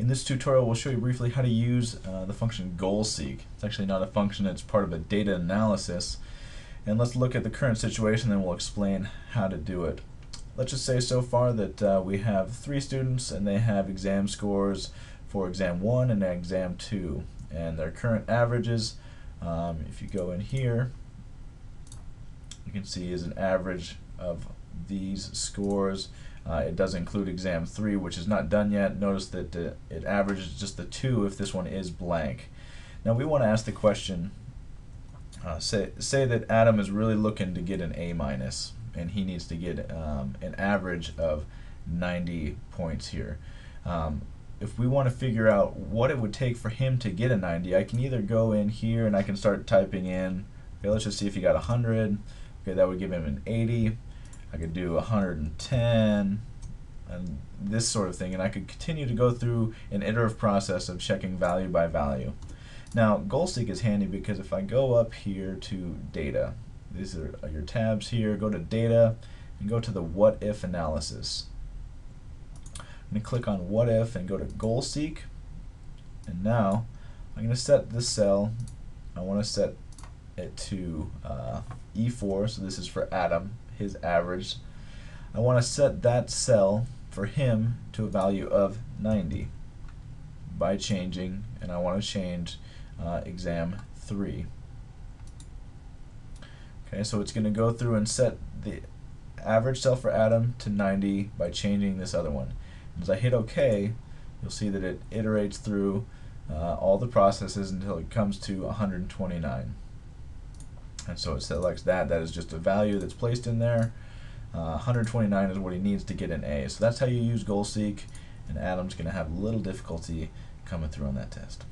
In this tutorial, we'll show you briefly how to use the function goalSeek. It's actually not a function, it's part of a data analysis. And let's look at the current situation, then we'll explain how to do it. Let's just say so far that we have 3 students and they have exam scores for exam 1 and exam 2. And their current averages, if you go in here, you can see is an average of these scores. It does include exam 3, which is not done yet. Notice that it averages just the 2 if this one is blank. Now we want to ask the question, say that Adam is really looking to get an A minus, and he needs to get an average of 90 points here. If we want to figure out what it would take for him to get a 90, I can either go in here and I can start typing in, okay, let's just see if he got 100. Okay, that would give him an 80. I could do 110 and this sort of thing, and I could continue to go through an iterative process of checking value by value. Now goalSeek is handy because if I go up here to data, these are your tabs here, go to data and go to the what if analysis. I'm going to click on what if and go to goalSeek, and now I'm going to set this cell, I want to set it to E4, so this is for Adam, his average. I want to set that cell for him to a value of 90 by changing, and I want to change exam 3. Okay, so it's going to go through and set the average cell for Adam to 90 by changing this other one. As I hit OK, you'll see that it iterates through all the processes until it comes to 129. And so it selects that. That is just a value that's placed in there. 129 is what he needs to get an A. So that's how you use goalSeek, and Adam's going to have a little difficulty coming through on that test.